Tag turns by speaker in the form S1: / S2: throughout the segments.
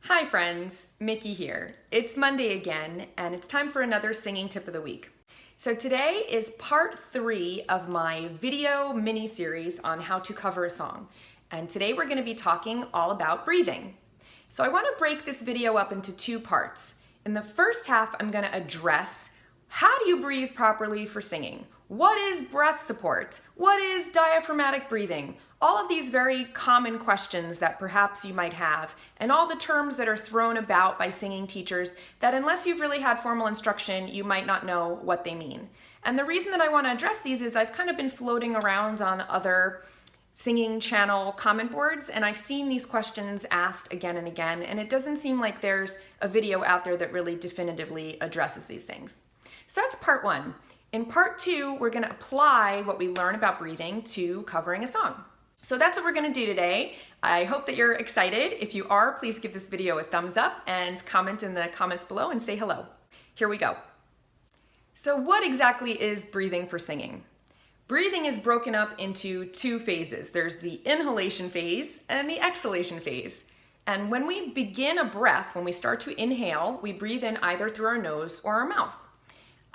S1: Hi friends, Miki here. It's Monday again, and it's time for another singing tip of the week. So today is part 3 of my video mini-series on how to cover a song. And today we're going to be talking all about breathing. So I want to break this video up into 2 parts. In the first half, I'm going to address how do you breathe properly for singing? What is breath support? What is diaphragmatic breathing? All of these very common questions that perhaps you might have, and all the terms that are thrown about by singing teachers that unless you've really had formal instruction, you might not know what they mean. And the reason that I want to address these is I've kind of been floating around on other singing channel comment boards, and I've seen these questions asked again and again, and it doesn't seem like there's a video out there that really definitively addresses these things. So that's part 1. In part 2, we're going to apply what we learn about breathing to covering a song. So that's what we're going to do today. I hope that you're excited. If you are, please give this video a thumbs up and comment in the comments below and say hello. Here we go. So what exactly is breathing for singing? Breathing is broken up into 2 phases. There's the inhalation phase and the exhalation phase. And when we begin a breath, when we start to inhale, we breathe in either through our nose or our mouth.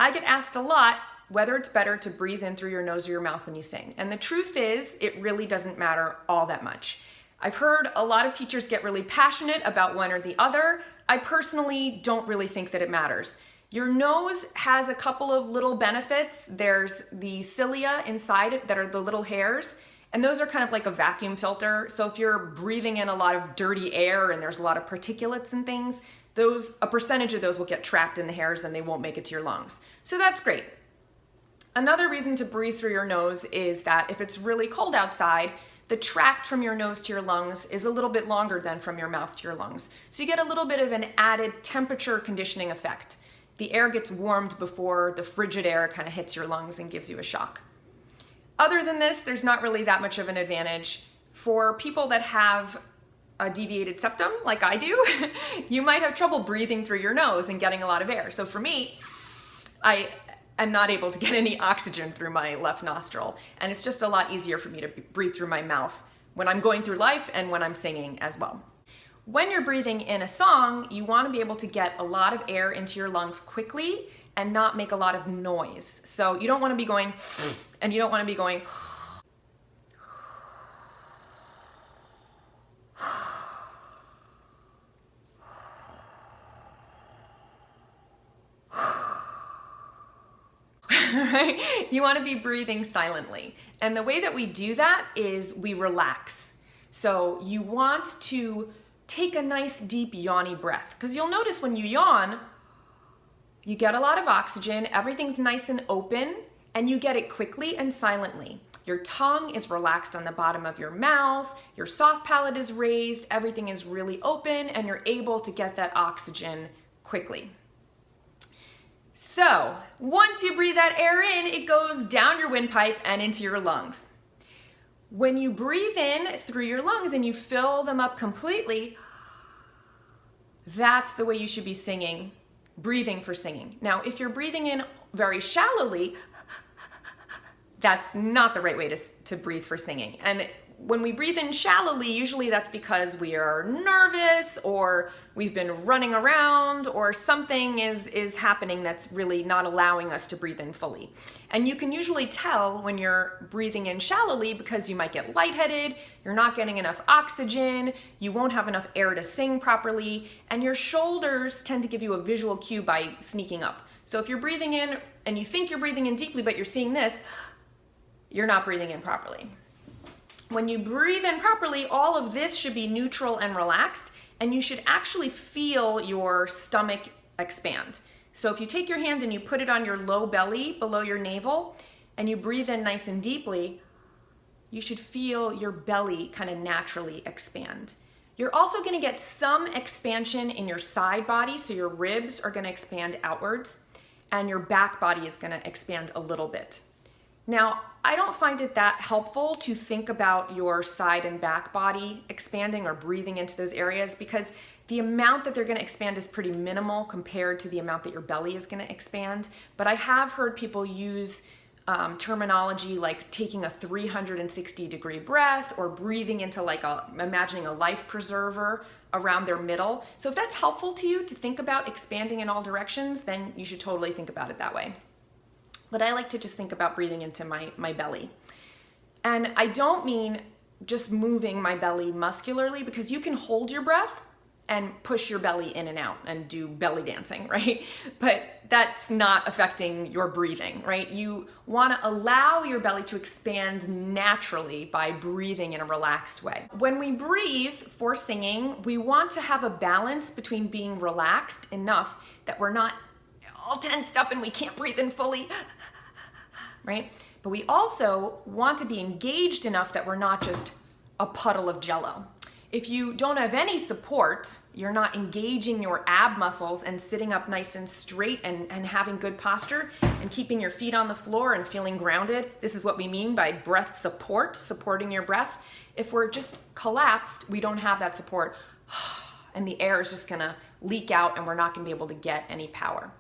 S1: I get asked a lot whether it's better to breathe in through your nose or your mouth when you sing. And the truth is, it really doesn't matter all that much. I've heard a lot of teachers get really passionate about one or the other. I personally don't really think that it matters. Your nose has a couple of little benefits. There's the cilia inside it that are the little hairs, and those are kind of like a vacuum filter. So if you're breathing in a lot of dirty air and there's a lot of particulates and things, a percentage of those will get trapped in the hairs and they won't make it to your lungs. So that's great. Another reason to breathe through your nose is that if it's really cold outside, the tract from your nose to your lungs is a little bit longer than from your mouth to your lungs. So you get a little bit of an added temperature conditioning effect. The air gets warmed before the frigid air kind of hits your lungs and gives you a shock. Other than this, there's not really that much of an advantage. For people that have a deviated septum, like I do, you might have trouble breathing through your nose and getting a lot of air. So for me, I'm not able to get any oxygen through my left nostril, and it's just a lot easier for me to breathe through my mouth when I'm going through life and when I'm singing as well. When you're breathing in a song, you want to be able to get a lot of air into your lungs quickly and not make a lot of noise. So you don't want to be going, and you don't want to be going, right? You want to be breathing silently. And the way that we do that is we relax. So you want to take a nice deep yawny breath, because you'll notice when you yawn, you get a lot of oxygen, everything's nice and open, and you get it quickly and silently. Your tongue is relaxed on the bottom of your mouth, your soft palate is raised, everything is really open, and you're able to get that oxygen quickly. So once you breathe that air in, it goes down your windpipe and into your lungs. When you breathe in through your lungs and you fill them up completely, that's the way you should be singing, breathing for singing. Now, if you're breathing in very shallowly, that's not the right way to breathe for singing. And when we breathe in shallowly, usually that's because we are nervous or we've been running around or something is happening that's really not allowing us to breathe in fully. And you can usually tell when you're breathing in shallowly because you might get lightheaded, you're not getting enough oxygen, you won't have enough air to sing properly, and your shoulders tend to give you a visual cue by sneaking up. So if you're breathing in and you think you're breathing in deeply, but you're seeing this, you're not breathing in properly. When you breathe in properly, all of this should be neutral and relaxed, and you should actually feel your stomach expand. So if you take your hand and you put it on your low belly below your navel, and you breathe in nice and deeply, you should feel your belly kind of naturally expand. You're also going to get some expansion in your side body, so your ribs are going to expand outwards, and your back body is going to expand a little bit. Now, I don't find it that helpful to think about your side and back body expanding or breathing into those areas because the amount that they're going to expand is pretty minimal compared to the amount that your belly is going to expand. But I have heard people use terminology like taking a 360-degree breath or breathing into imagining a life preserver around their middle. So if that's helpful to you to think about expanding in all directions, then you should totally think about it that way. But I like to just think about breathing into my belly. And I don't mean just moving my belly muscularly, because you can hold your breath and push your belly in and out and do belly dancing, right? But that's not affecting your breathing, right? You want to allow your belly to expand naturally by breathing in a relaxed way. When we breathe for singing, we want to have a balance between being relaxed enough that we're not all tensed up and we can't breathe in fully, right? But we also want to be engaged enough that we're not just a puddle of jello. If you don't have any support, you're not engaging your ab muscles and sitting up nice and straight and having good posture and keeping your feet on the floor and feeling grounded. This is what we mean by breath support, supporting your breath. If we're just collapsed, we don't have that support, and the air is just gonna leak out and we're not gonna be able to get any power.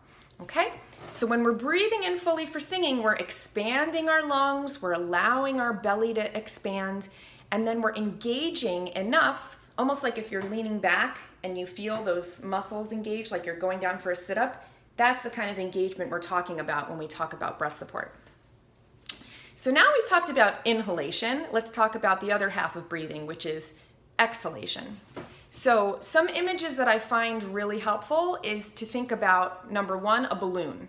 S1: Okay? So when we're breathing in fully for singing, we're expanding our lungs, we're allowing our belly to expand, and then we're engaging enough, almost like if you're leaning back and you feel those muscles engaged, like you're going down for a sit-up. That's the kind of engagement we're talking about when we talk about breath support. So now we've talked about inhalation. Let's talk about the other half of breathing, which is exhalation. So some images that I find really helpful is to think about, number one, a balloon.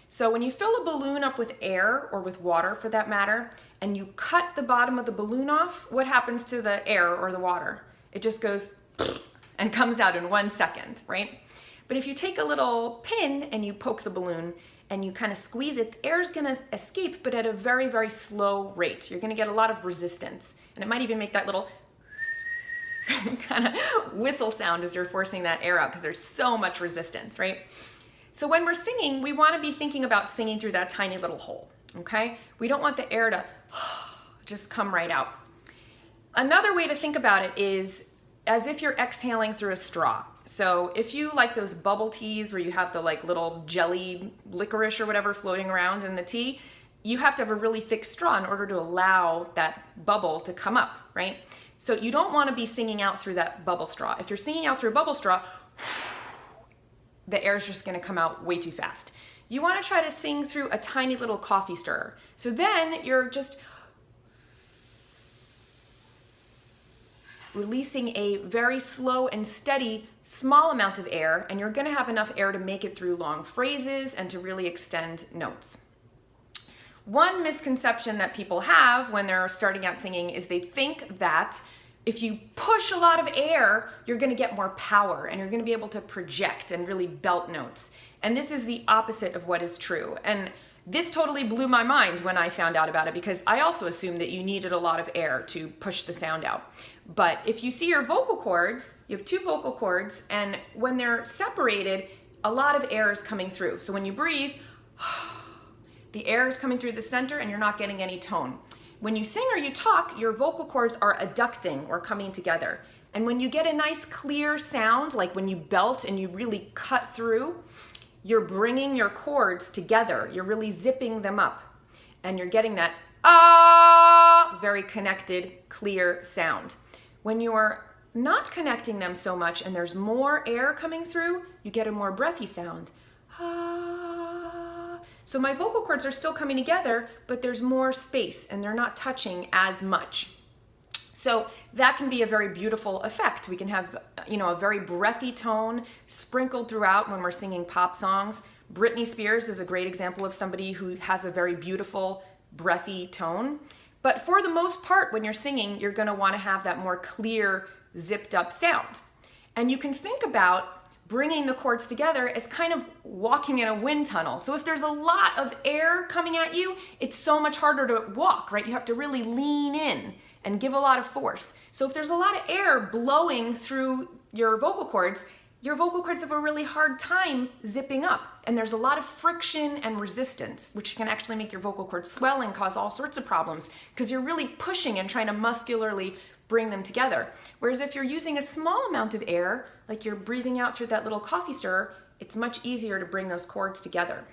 S1: So when you fill a balloon up with air, or with water for that matter, and you cut the bottom of the balloon off, what happens to the air or the water? It just goes and comes out in 1 second, right? But if you take a little pin and you poke the balloon and you kind of squeeze it, the air is going to escape, but at a very, very slow rate. You're going to get a lot of resistance, and it might even make that little kind of whistle sound as you're forcing that air out, because there's so much resistance, right? So when we're singing, we want to be thinking about singing through that tiny little hole, okay? We don't want the air to just come right out. Another way to think about it is as if you're exhaling through a straw. So if you like those bubble teas where you have the like little jelly licorice or whatever floating around in the tea, you have to have a really thick straw in order to allow that bubble to come up, right? So you don't want to be singing out through that bubble straw. If you're singing out through a bubble straw, the air is just going to come out way too fast. You want to try to sing through a tiny little coffee stirrer. So then you're just releasing a very slow and steady, small amount of air, and you're going to have enough air to make it through long phrases and to really extend notes. One misconception that people have when they're starting out singing is they think that if you push a lot of air, you're going to get more power and you're going to be able to project and really belt notes. And this is the opposite of what is true. And this totally blew my mind when I found out about it, because I also assumed that you needed a lot of air to push the sound out. But if you see your vocal cords, you have two vocal cords, and when they're separated, a lot of air is coming through. So when you breathe, the air is coming through the center and you're not getting any tone. When you sing or you talk, your vocal cords are adducting or coming together. And when you get a nice clear sound, like when you belt and you really cut through, you're bringing your cords together. You're really zipping them up. And you're getting that very connected, clear sound. When you're not connecting them so much and there's more air coming through, you get a more breathy sound. So my vocal cords are still coming together, but there's more space and they're not touching as much. So that can be a very beautiful effect. We can have, a very breathy tone sprinkled throughout when we're singing pop songs. Britney Spears is a great example of somebody who has a very beautiful, breathy tone. But for the most part, when you're singing, you're going to want to have that more clear, zipped up sound. And you can think about bringing the cords together as kind of walking in a wind tunnel. So if there's a lot of air coming at you, it's so much harder to walk, right? You have to really lean in and give a lot of force. So if there's a lot of air blowing through your vocal cords have a really hard time zipping up. And there's a lot of friction and resistance, which can actually make your vocal cords swell and cause all sorts of problems, because you're really pushing and trying to muscularly bring them together. Whereas if you're using a small amount of air, like you're breathing out through that little coffee stirrer, it's much easier to bring those cords together.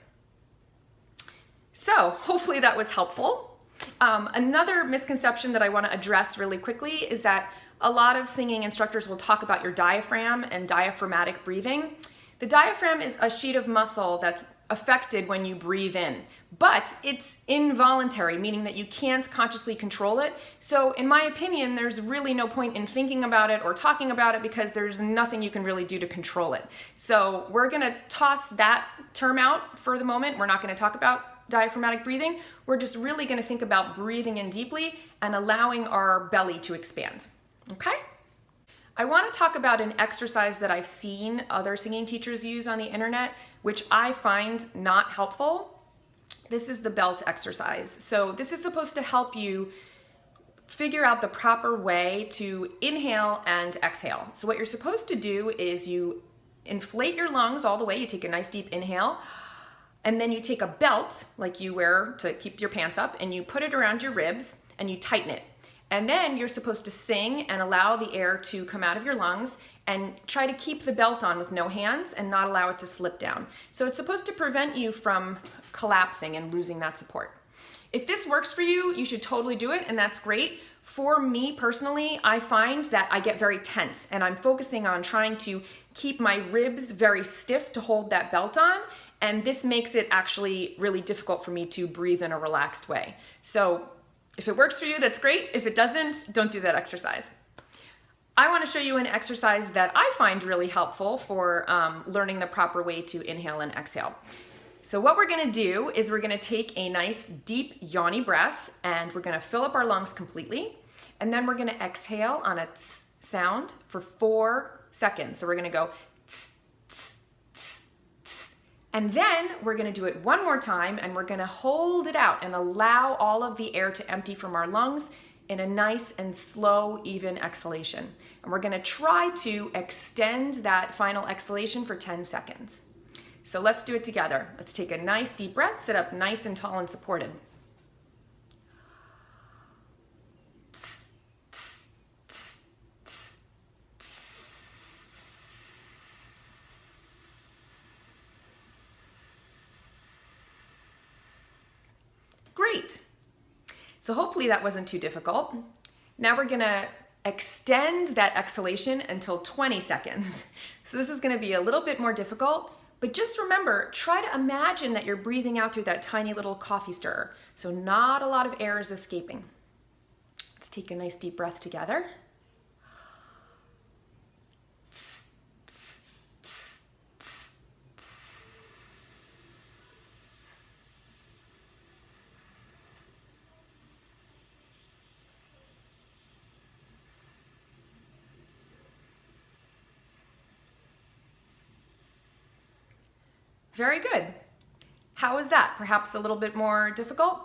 S1: So hopefully that was helpful. Another misconception that I want to address really quickly is that a lot of singing instructors will talk about your diaphragm and diaphragmatic breathing. The diaphragm is a sheet of muscle that's affected when you breathe in, but it's involuntary, meaning that you can't consciously control it. So in my opinion, there's really no point in thinking about it or talking about it because there's nothing you can really do to control it. So we're gonna toss that term out for the moment. We're not gonna talk about diaphragmatic breathing. We're just really gonna think about breathing in deeply and allowing our belly to expand, okay? I want to talk about an exercise that I've seen other singing teachers use on the internet, which I find not helpful. This is the belt exercise. So this is supposed to help you figure out the proper way to inhale and exhale. So what you're supposed to do is you inflate your lungs all the way. You take a nice deep inhale, and then you take a belt like you wear to keep your pants up, and you put it around your ribs and you tighten it. And then you're supposed to sing and allow the air to come out of your lungs and try to keep the belt on with no hands and not allow it to slip down. So it's supposed to prevent you from collapsing and losing that support. If this works for you, you should totally do it, and that's great. For me personally, I find that I get very tense and I'm focusing on trying to keep my ribs very stiff to hold that belt on, and this makes it actually really difficult for me to breathe in a relaxed way. So if it works for you, that's great. If it doesn't, don't do that exercise. I want to show you an exercise that I find really helpful for learning the proper way to inhale and exhale. So what we're going to do is we're going to take a nice deep yawny breath, and we're going to fill up our lungs completely, and then we're going to exhale on a tss sound for 4 seconds. So we're going to go tss, tss, tss, tss. And then we're going to do it one more time, and we're going to hold it out and allow all of the air to empty from our lungs in a nice and slow, even exhalation. And we're going to try to extend that final exhalation for 10 seconds. So let's do it together. Let's take a nice deep breath, sit up nice and tall and supported. Great. So hopefully that wasn't too difficult. Now we're gonna extend that exhalation until 20 seconds. So this is gonna be a little bit more difficult, but just remember, try to imagine that you're breathing out through that tiny little coffee stirrer. So not a lot of air is escaping. Let's take a nice deep breath together. Very good. How is that? Perhaps a little bit more difficult?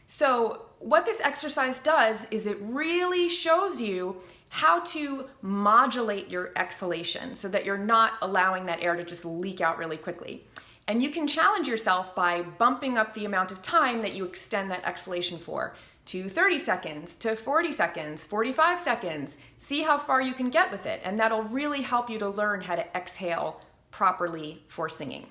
S1: So what this exercise does is it really shows you how to modulate your exhalation so that you're not allowing that air to just leak out really quickly. And you can challenge yourself by bumping up the amount of time that you extend that exhalation for to 30 seconds, to 40 seconds, 45 seconds. See how far you can get with it, and that'll really help you to learn how to exhale properly for singing.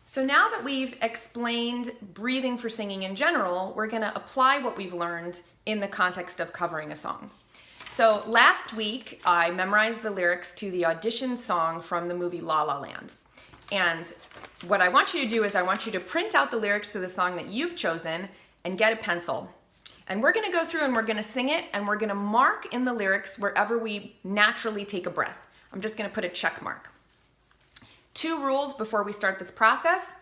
S1: So now that we've explained breathing for singing in general, we're gonna apply what we've learned in the context of covering a song. So last week, I memorized the lyrics to the audition song from the movie La La Land. And what I want you to do is I want you to print out the lyrics to the song that you've chosen and get a pencil. And we're gonna go through and we're gonna sing it, and we're gonna mark in the lyrics wherever we naturally take a breath. I'm just gonna put a check mark. 2 rules before we start this process.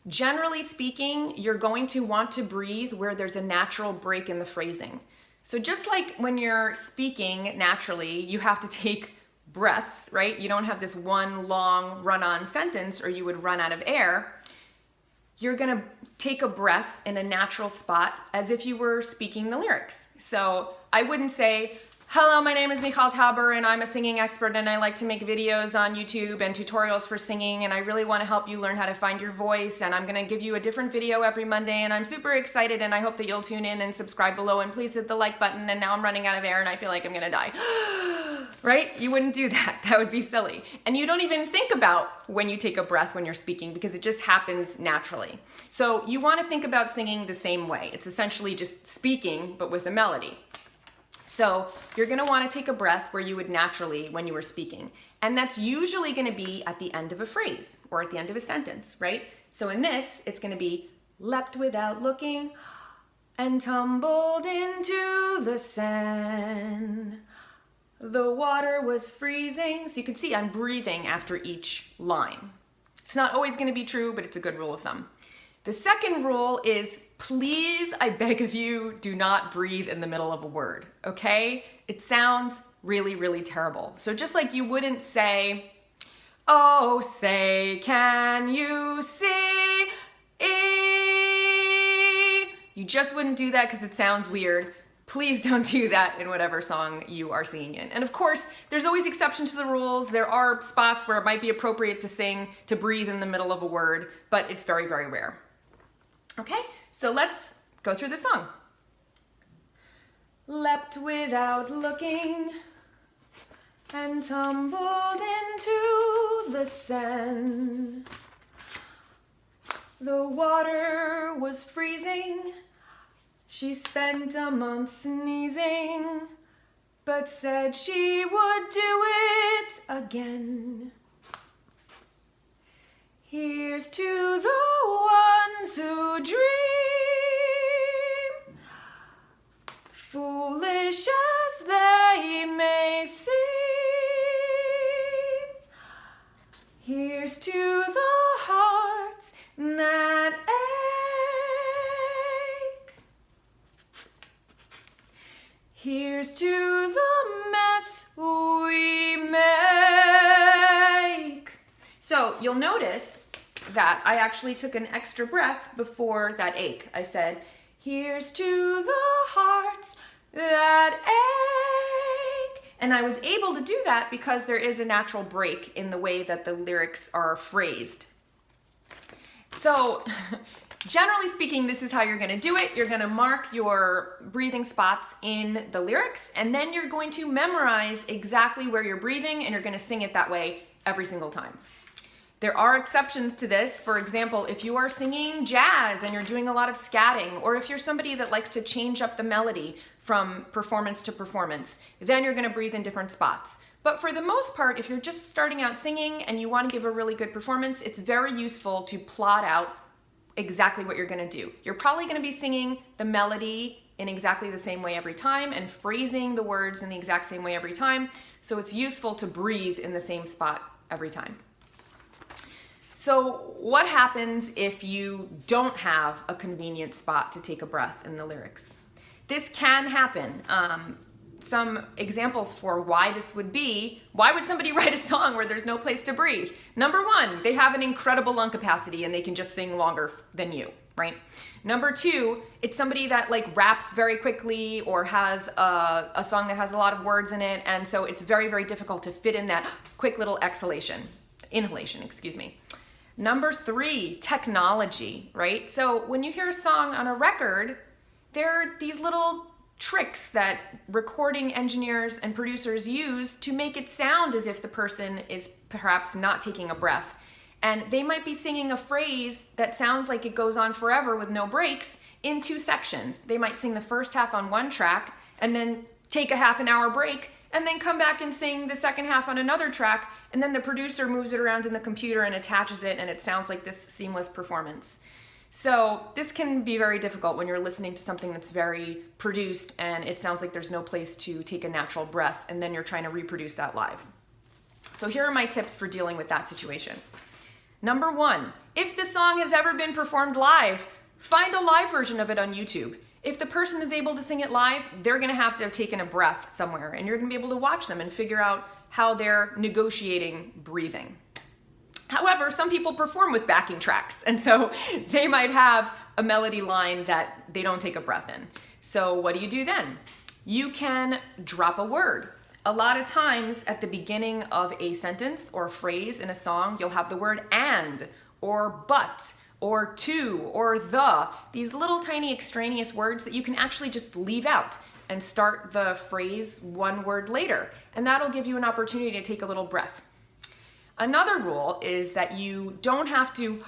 S1: Generally speaking, you're going to want to breathe where there's a natural break in the phrasing. So just like when you're speaking naturally, you have to take breaths, right? You don't have this one long run-on sentence or you would run out of air. You're gonna take a breath in a natural spot as if you were speaking the lyrics. So I wouldn't say, hello, my name is Michal Towber and I'm a singing expert and I like to make videos on YouTube and tutorials for singing, and I really want to help you learn how to find your voice, and I'm going to give you a different video every Monday, and I'm super excited and I hope that you'll tune in and subscribe below and please hit the like button, and now I'm running out of air and I feel like I'm going to die. Right? You wouldn't do that. That would be silly. And you don't even think about when you take a breath when you're speaking because it just happens naturally. So you want to think about singing the same way. It's essentially just speaking but with a melody. So you're gonna wanna take a breath where you would naturally when you were speaking. And that's usually gonna be at the end of a phrase or at the end of a sentence, right? So in this, it's gonna be leapt without looking and tumbled into the Seine. The water was freezing. So you can see I'm breathing after each line. It's not always gonna be true, but it's a good rule of thumb. The second rule is, please, I beg of you, do not breathe in the middle of a word, okay? It sounds really, really terrible. So just like you wouldn't say, oh, say, can you see? You just wouldn't do that because it sounds weird. Please don't do that in whatever song you are singing in. And of course, there's always exceptions to the rules. There are spots where it might be appropriate to sing, to breathe in the middle of a word, but it's very, very rare. Okay, so let's go through the song. Leapt without looking and tumbled into the Seine. The water was freezing. She spent a month sneezing, but said she would do it again. Here's to the ones who dream, foolish as they may seem. Here's to the hearts that ache. Here's to the mess we make. So you'll notice that I actually took an extra breath before that ache. I said, here's to the hearts that ache. And I was able to do that because there is a natural break in the way that the lyrics are phrased. So generally speaking, this is how you're gonna do it. You're gonna mark your breathing spots in the lyrics, and then you're going to memorize exactly where you're breathing, and you're gonna sing it that way every single time. There are exceptions to this. For example, if you are singing jazz and you're doing a lot of scatting, or if you're somebody that likes to change up the melody from performance to performance, then you're gonna breathe in different spots. But for the most part, if you're just starting out singing and you wanna give a really good performance, it's very useful to plot out exactly what you're gonna do. You're probably gonna be singing the melody in exactly the same way every time and phrasing the words in the exact same way every time. So it's useful to breathe in the same spot every time. So what happens if you don't have a convenient spot to take a breath in the lyrics? This can happen. Some examples for why this would be, why would somebody write a song where there's no place to breathe? Number one, they have an incredible lung capacity and they can just sing longer than you, right? Number two, it's somebody that like raps very quickly or has a song that has a lot of words in it, and so it's very, very difficult to fit in that quick little inhalation, excuse me. Number three, technology, right? So when you hear a song on a record, there are these little tricks that recording engineers and producers use to make it sound as if the person is perhaps not taking a breath. And they might be singing a phrase that sounds like it goes on forever with no breaks in two sections. They might sing the first half on one track and then take a half an hour break and then come back and sing the second half on another track, and then the producer moves it around in the computer and attaches it, and it sounds like this seamless performance. So this can be very difficult when you're listening to something that's very produced and it sounds like there's no place to take a natural breath, and then you're trying to reproduce that live. So here are my tips for dealing with that situation. Number one, if the song has ever been performed live, find a live version of it on YouTube. If the person is able to sing it live, they're gonna have to have taken a breath somewhere, and you're gonna be able to watch them and figure out how they're negotiating breathing. However, some people perform with backing tracks, and so they might have a melody line that they don't take a breath in. So what do you do then? You can drop a word. A lot of times at the beginning of a sentence or a phrase in a song, you'll have the word and, or but, or to, or the, these little tiny extraneous words that you can actually just leave out and start the phrase one word later. And that'll give you an opportunity to take a little breath. Another rule is that you don't have to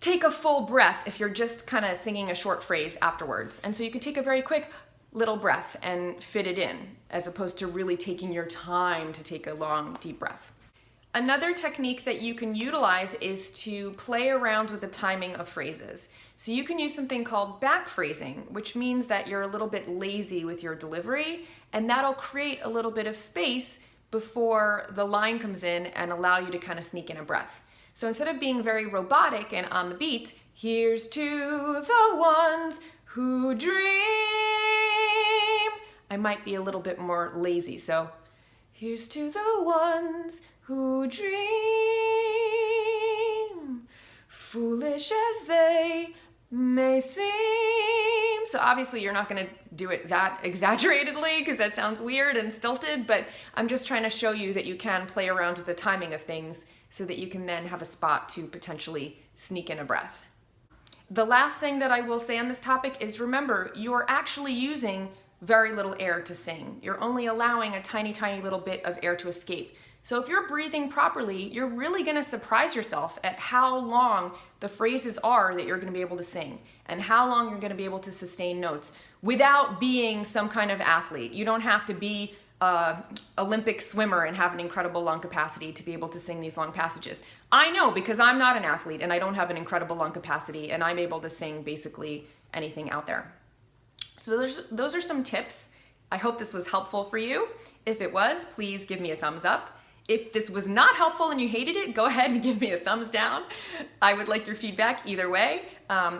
S1: take a full breath if you're just kind of singing a short phrase afterwards. And so you can take a very quick little breath and fit it in, as opposed to really taking your time to take a long, deep breath. Another technique that you can utilize is to play around with the timing of phrases. So you can use something called back phrasing, which means that you're a little bit lazy with your delivery, and that'll create a little bit of space before the line comes in and allow you to kind of sneak in a breath. So instead of being very robotic and on the beat, here's to the ones who dream, I might be a little bit more lazy. So here's to the ones who dream, foolish as they may seem. So obviously you're not going to do it that exaggeratedly because that sounds weird and stilted, but I'm just trying to show you that you can play around with the timing of things so that you can then have a spot to potentially sneak in a breath. The last thing that I will say on this topic is remember, you're actually using very little air to sing. You're only allowing a tiny, tiny little bit of air to escape. So if you're breathing properly, you're really gonna surprise yourself at how long the phrases are that you're gonna be able to sing and how long you're gonna be able to sustain notes without being some kind of athlete. You don't have to be an Olympic swimmer and have an incredible lung capacity to be able to sing these long passages. I know because I'm not an athlete and I don't have an incredible lung capacity and I'm able to sing basically anything out there. So those are some tips. I hope this was helpful for you. If it was, please give me a thumbs up. If this was not helpful and you hated it, go ahead and give me a thumbs down. I would like your feedback either way.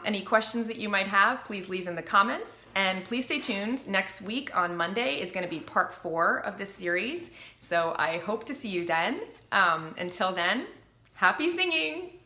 S1: Any questions that you might have, please leave in the comments. And please stay tuned. Next week on Monday is going to be part 4 of this series. So I hope to see you then. Until then, happy singing!